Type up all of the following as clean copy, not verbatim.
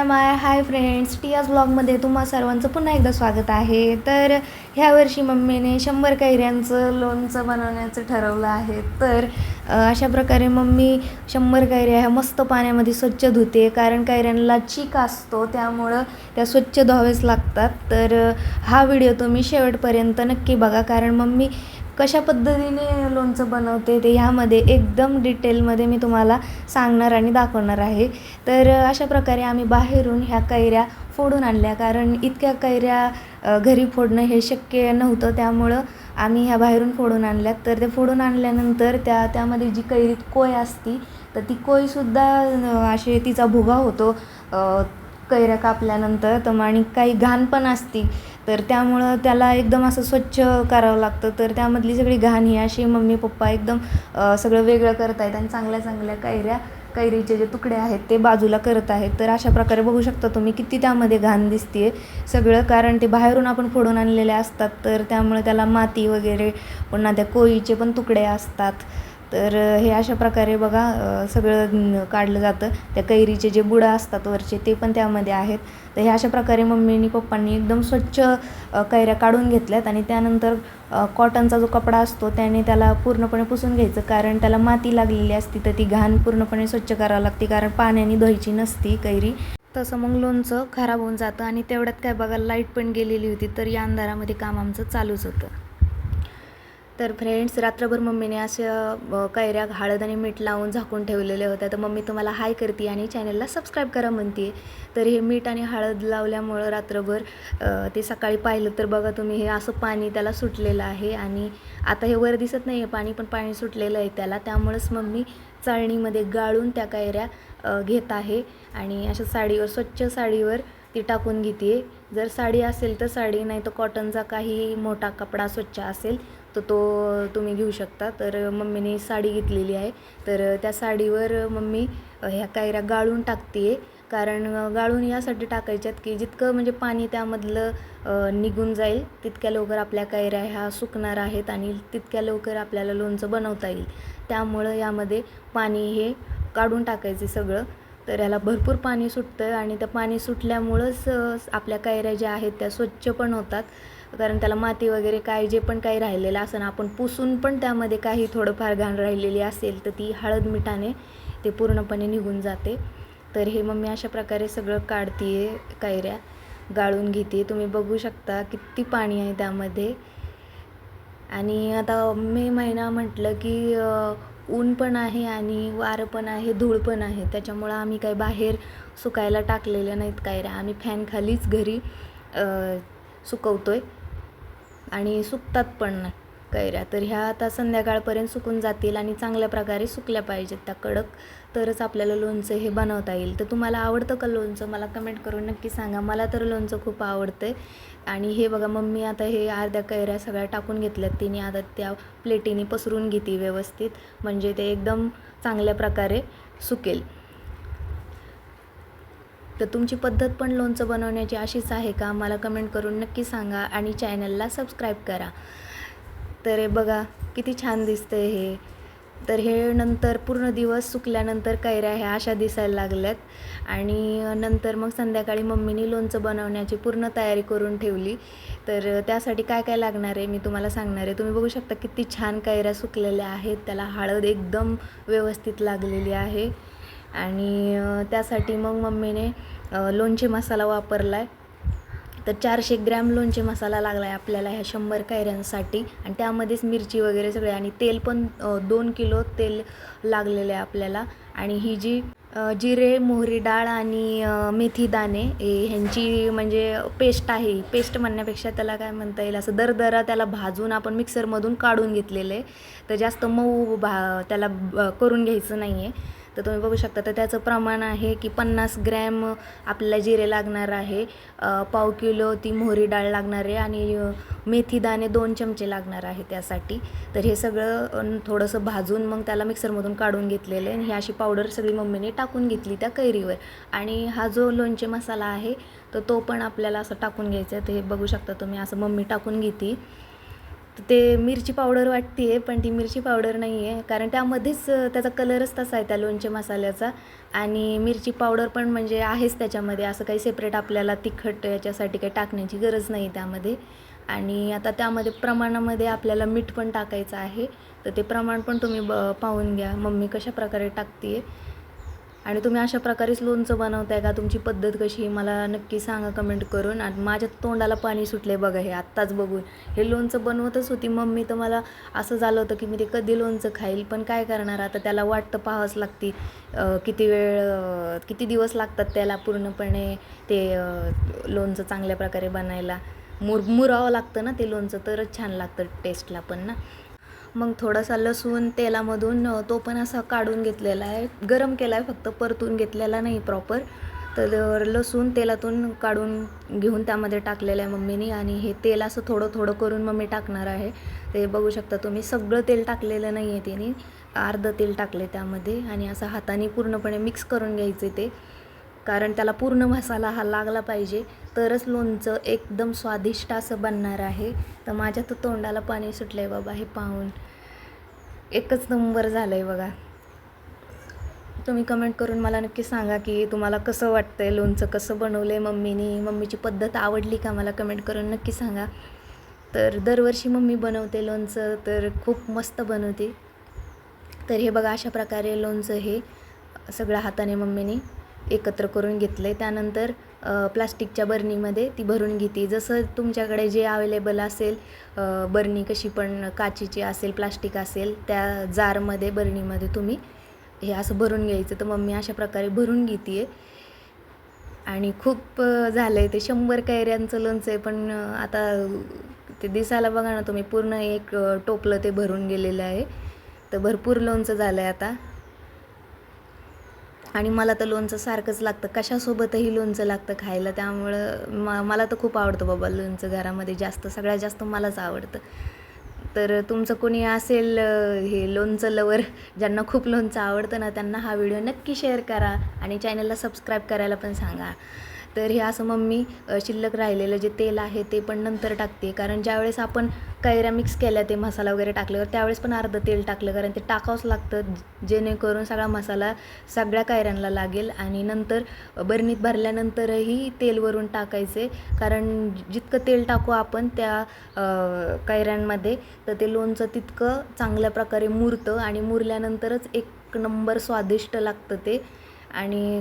माय hi friends, टियाज ब्लॉगमध्ये तुम्हा सर्वांचं पुन्हा एकदा स्वागत आहे. तर ह्या वर्षी मम्मीने 100 कैऱ्यांचं लोणचं बनवण्याचं ठरवलं आहे. तर अशा प्रकारे मम्मी 100 कैऱ्या ह्या मस्त पाण्यामध्ये स्वच्छ धुते, कारण कैऱ्यांना चीक असतो त्यामुळं त्या स्वच्छ धुवावेच लागतात. तर हा व्हिडिओ तुम्ही शेवटपर्यंत नक्की बघा, कारण मम्मी कशा पद्धतीने लोणचं बनवते ते ह्यामध्ये एकदम डिटेलमध्ये मी तुम्हाला सांगणार आणि दाखवणार आहे. तर अशा प्रकारे आम्ही बाहेरून ह्या कैऱ्या फोडून आणल्या, कारण इतक्या कैऱ्या घरी फोडणं हे शक्य नव्हतं, त्यामुळं आम्ही ह्या बाहेरून फोडून आणल्यात. तर ते फोडून आणल्यानंतर त्यामध्ये जी कैरीत कोय असती, तर ती कोयसुद्धा असे तिचा भुगा होतो कैऱ्या कापल्यानंतर. तर आणि काही घाण पण असती, तर त्यामुळं त्याला एकदम असं स्वच्छ करावं लागतं. तर त्यामधली सगळी घाण ही अशी मम्मी पप्पा एकदम सगळं वेगळं करत आहेत आणि चांगल्या चांगल्या कैरीचे जे तुकडे आहेत ते बाजूला करत आहेत. तर अशा प्रकारे बघू शकता तुम्ही किती त्यामध्ये घाण दिसते सगळं, कारण ते बाहेरून आपण फोडून आणलेले असतात. तर त्यामुळे त्याला माती वगैरे, पुन्हा त्या कोळीचे पण तुकडे असतात. तर हे अशा प्रकारे बघा सगळं काढलं जातं. त्या कैरीचे जे बुडं असतात वरचे ते पण त्यामध्ये आहेत. तर हे अशा प्रकारे मम्मीनी पप्पांनी एकदम स्वच्छ कैऱ्या काढून घेतल्यात आणि त्यानंतर कॉटनचा जो कपडा असतो त्याने त्याला पूर्णपणे पुसून घ्यायचं, कारण त्याला माती लागलेली असती. तर ती घाण पूर्णपणे स्वच्छ करावं लागते, कारण पाण्याने धुवायची नसती कैरी. तसं मग लोणचं खराब होऊन जातं. आणि तेवढ्यात काय बघा, लाईट पण गेलेली होती, तर या अंधारामध्ये काम आमचं चालूच होतं. तर फ्रेंड्स, रात्रभर मम्मीने अशा कैऱ्या हळद आणि मीठ लावून झाकून ठेवलेल्या होत्या. तर मम्मी तुम्हाला हाय करते आणि चॅनलला सबस्क्राईब करा म्हणते. तर हे मीठ आणि हळद लावल्यामुळं रात्रभर ते सकाळी पाहिलं तर बघा तुम्ही, हे असं पाणी त्याला सुटलेलं आहे. आणि आता हे वर दिसत नाही आहे पाणी, पण पाणी सुटलेलं आहे त्याला. त्यामुळंच मम्मी चाळणीमध्ये गाळून त्या कैऱ्या घेत आहे आणि अशा साडीवर, स्वच्छ साडीवर ती टाकून घेते. जर साडी असेल तर साडी, नाही तर कॉटनचा काही मोठा कपडा स्वच्छ असेल तर तो तुम्ही घेऊ शकता. तर मम्मीने साडी घेतलेली आहे. तर त्या साडीवर मम्मी ह्या कैऱ्या गाळून टाकते, कारण गाळून यासाठी टाकायच्यात की जितकं म्हणजे पाणी त्यामधलं निघून जाईल तितक्या लवकर आपल्या कैऱ्या ह्या सुकणार आहेत आणि तितक्या लवकर आपल्याला लोणचं बनवता येईल. त्यामुळं यामध्ये पाणी हे काढून टाकायचे सगळं. तर याला भरपूर पाणी सुटतं आणि त्या पाणी सुटल्यामुळंच आपल्या कैऱ्या ज्या आहेत त्या स्वच्छ पण होतात, कारण त्याला माती वगैरे काय जे पण काही राहिलेलं असं ना, आपण पुसून पण त्यामध्ये काही थोडंफार घाण राहिलेली असेल तर ती हळद मिठाने ते पूर्णपणे निघून जाते. तर हे मम्मी अशा प्रकारे सगळं काढते, कैऱ्या गाळून घेते. तुम्ही बघू शकता किती पाणी आहे त्यामध्ये. आणि आता मे महिना म्हटलं की ऊन पण आहे आणि वारं पण आहे, धूळ पण आहे. त्याच्यामुळं आम्ही काही बाहेर सुकायला टाकलेल्या नाहीत कैऱ्या, आम्ही फॅनखालीच घरी सुकवतोय आणि सुकतात पण कैऱ्या. तर ह्या आता संध्याकाळपर्यंत सुकून जातील आणि चांगल्या प्रकारे सुकल्या पाहिजेत त्या कडक, तरच आपल्याला लोणचं हे बनवता येईल. तर तुम्हाला आवडतं का लोणचं, मला कमेंट करून नक्की सांगा. मला तर लोणचं खूप आवडतं आहे. आणि हे बघा, मम्मी आता हे अर्ध्या कैऱ्या सगळ्या टाकून घेतल्यात तिने. आता त्या प्लेटीने पसरून घेते व्यवस्थित, म्हणजे ते एकदम चांगल्या प्रकारे सुकेल. तर तुमची पद्धत पण लोणचं बनवण्याची अशीच आहे का, मला कमेंट करून नक्की सांगा आणि चॅनलला सबस्क्राईब करा. तर हे बघा किती छान दिसतंय हे. तर हे नंतर पूर्ण दिवस सुकल्यानंतर कैऱ्या ह्या अशा दिसायला लागल्यात. आणि नंतर मग संध्याकाळी मम्मीने लोणचं बनवण्याची पूर्ण तयारी करून ठेवली. तर त्यासाठी काय काय लागणार आहे मी तुम्हाला सांगणार आहे. तुम्ही बघू शकता किती छान कैऱ्या सुकलेल्या आहेत, त्याला हळद एकदम व्यवस्थित लागलेली आहे. आणि त्यासाठी मग मम्मीने लोणचे मसाला वापरला आहे. तर 400 ग्रॅम लोणचे मसाला लागला आहे आपल्याला ह्या 100 कैऱ्यांसाठी. आणि त्यामध्येच मिरची वगैरे सगळे, आणि तेल पण 2 किलो तेल लागलेलं आहे आपल्याला. आणि ही जी जिरे, मोहरी डाळ आणि मेथी दाणे ह्यांची म्हणजे पेस्ट आहे. पेस्ट म्हणण्यापेक्षा त्याला काय म्हणता येईल, असं दरदरा त्याला भाजून आपण मिक्सरमधून काढून घेतलेलं आहे. तर जास्त मऊ त्याला करून घ्यायचं नाही आहे. तर तुम्ही बघू शकता. तर त्याचं प्रमाण आहे की 50 ग्रॅम आपल्याला जिरे लागणार आहे, पाव किलो ती मोहरी डाळ लागणार आहे आणि मेथी दाणे 2 चमचे लागणार आहे त्यासाठी. तर हे सगळं थोडंसं भाजून मग त्याला मिक्सरमधून काढून घेतलेलं आहे. आणि ही अशी पावडर सगळी मम्मीने टाकून घेतली त्या कैरीवर. आणि हा जो लोणचे मसाला आहे तर तो पण आपल्याला असं टाकून घ्यायचा आहे. तर हे बघू शकता तुम्ही, असं मम्मी टाकून घेते. तर ते मिरची पावडर वाटते आहे, पण ती मिरची पावडर नाही आहे, कारण त्यामध्येच त्याचा कलरच तसा आहे त्या लोणचे मसाल्याचा. आणि मिरची पावडर पण म्हणजे आहेच त्याच्यामध्ये, असं काही सेपरेट आपल्याला तिखट याच्यासाठी काही टाकण्याची गरज नाही त्यामध्ये. आणि आता त्यामध्ये प्रमाणामध्ये आपल्याला मीठ पण टाकायचं आहे, तर ते प्रमाण पण तुम्ही पाहून घ्या मम्मी कशा प्रकारे टाकते आहे. आणि तुम्ही अशा प्रकारेच लोणचं बनवताय का, तुमची पद्धत कशी मला नक्की सांगा कमेंट करून. आणि माझ्या तोंडाला पाणी सुटले बघा हे आत्ताच बघून. हे लोणचं बनवतच होती मम्मी, तर मला असं झालं होतं की मी ते कधी लोणचं खाईल, पण काय करणार आता, त्याला वाटतं पाहावंच लागते. किती वेळ किती दिवस लागतात त्याला पूर्णपणे ते लोणचं चांगल्या प्रकारे बनायला. मुरावं लागतं ना ते लोणचं, तरच छान लागतं टेस्टला पण ना. मग थोडासा लसूण तेलामधून तो पण असा काढून घेतलेला आहे, गरम केला आहे फक्त, परतून घेतलेला नाही प्रॉपर. तर लसूण तेलातून काढून घेऊन त्यामध्ये टाकलेलं आहे मम्मीनी. आणि हे तेल असं थोडं थोडं करून मम्मी टाकणार आहे. ते बघू शकता तुम्ही, सगळं तेल टाकलेलं नाही आहे तिने, अर्धं तेल टाकले त्यामध्ये. आणि असं हाताने पूर्णपणे मिक्स करून घ्यायचे ते, कारण त्याला पूर्ण मसाला हा लागला पाहिजे, तरच लोणचं एकदम स्वादिष्ट असं बनणार आहे. तर माझ्या तर तोंडाला पाणी सुटलं आहे बाबा हे पाहून. एकच नंबर झालं आहे बघा. तुम्ही कमेंट करून मला नक्की सांगा की तुम्हाला कसं वाटतं आहे, लोणचं कसं बनवलं आहे मम्मीनी, मम्मीची पद्धत आवडली का, मला कमेंट करून नक्की सांगा. तर दरवर्षी मम्मी बनवते लोणचं, तर खूप मस्त बनवते. तर हे बघा अशा प्रकारे लोणचं हे सगळ्या हाताने मम्मीने एकत्र करून घेतलं आहे. त्यानंतर प्लास्टिकच्या बरणीमध्ये ती भरून घेते, जसं तुमच्याकडे जे अवेलेबल असेल. बरणी कशी पण काचेची असेल, प्लास्टिक असेल, त्या जारमध्ये बरणीमध्ये तुम्ही हे असं भरून घ्यायचं. तर मम्मी अशा प्रकारे भरून घेते आहे. आणि खूप झालं आहे ते, 100 कैऱ्यांचं लोणचं आहे, पण आता ते दिसायला बघा ना तुम्ही, पूर्ण एक टोपलं ते भरून गेलेलं आहे. तर भरपूर लोणचं झालं आहे आता. आणि मला तर लोणचं सारखंच लागतं, कशासोबतही लोणचं लागतं खायला, त्यामुळं मला तर खूप आवडतं बाबा लोणचं, घरामध्ये जास्त सगळ्यात जास्त मलाच आवडतं. तर तुमचं कोणी असेल हे लोणचं लवर, ज्यांना खूप लोणचं आवडतं ना, त्यांना हा व्हिडिओ नक्की शेअर करा आणि चॅनलला सबस्क्राईब करायला पण सांगा. तर हे असं मम्मी शिल्लक राहिलेलं जे तेल आहे ते पण नंतर टाकते, कारण ज्यावेळेस आपण कैऱ्या मिक्स केल्या ते मसाला वगैरे टाकल्यावर त्यावेळेस पण अर्धं तेल टाकलं, कारण ते टाकावंच लागतं जेणेकरून सगळा मसाला सगळ्या कैऱ्यांना लागेल. आणि नंतर बरणीत भरल्यानंतरही तेल वरून टाकायचे, कारण जितकं तेल टाकू आपण त्या कैऱ्यांमध्ये, तर ते लोणचं तितकं चांगल्या प्रकारे मुरतं आणि मुरल्यानंतरच एक नंबर स्वादिष्ट लागतं ते. आणि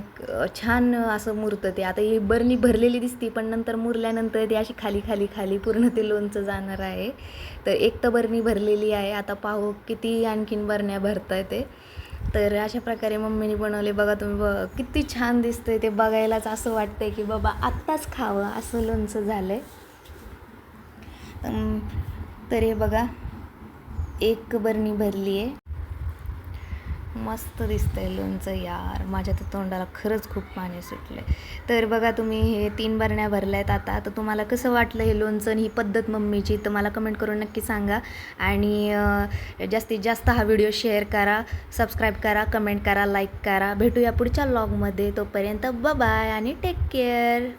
छान असं मुरतं ते. आता ही बरणी भरलेली दिसते, पण नंतर मुरल्यानंतर ती अशी खाली खाली खाली पूर्ण ते लोणचं जाणार आहे. तर एक तर बरणी भरलेली आहे, आता पाहू किती आणखीन बरण्या भरत आहे ते. तर अशा प्रकारे मम्मीने बनवले बघा तुम्ही, किती छान दिसतंय ते, बघायलाच असं वाटतंय की बाबा आत्ताच खावं असं लोणचं झालं आहे. तर हे बघा एक बरणी भरली आहे, मस्त दिसतंय लोणचं यार, माझ्या तर तोंडाला खरंच खूप पाणी सुटलं आहे. तर बघा तुम्ही हे 3 बरण्या भरल्या आहेत आता. तर तुम्हाला कसं वाटलं हे लोणचं आणि ही पद्धत मम्मीची, तर मला कमेंट करून नक्की सांगा. आणि जास्तीत जास्त हा व्हिडिओ शेअर करा, सबस्क्राईब करा, कमेंट करा, लाईक करा. भेटूया पुढच्या व्लॉगमध्ये, तोपर्यंत बाय आणि टेक केअर.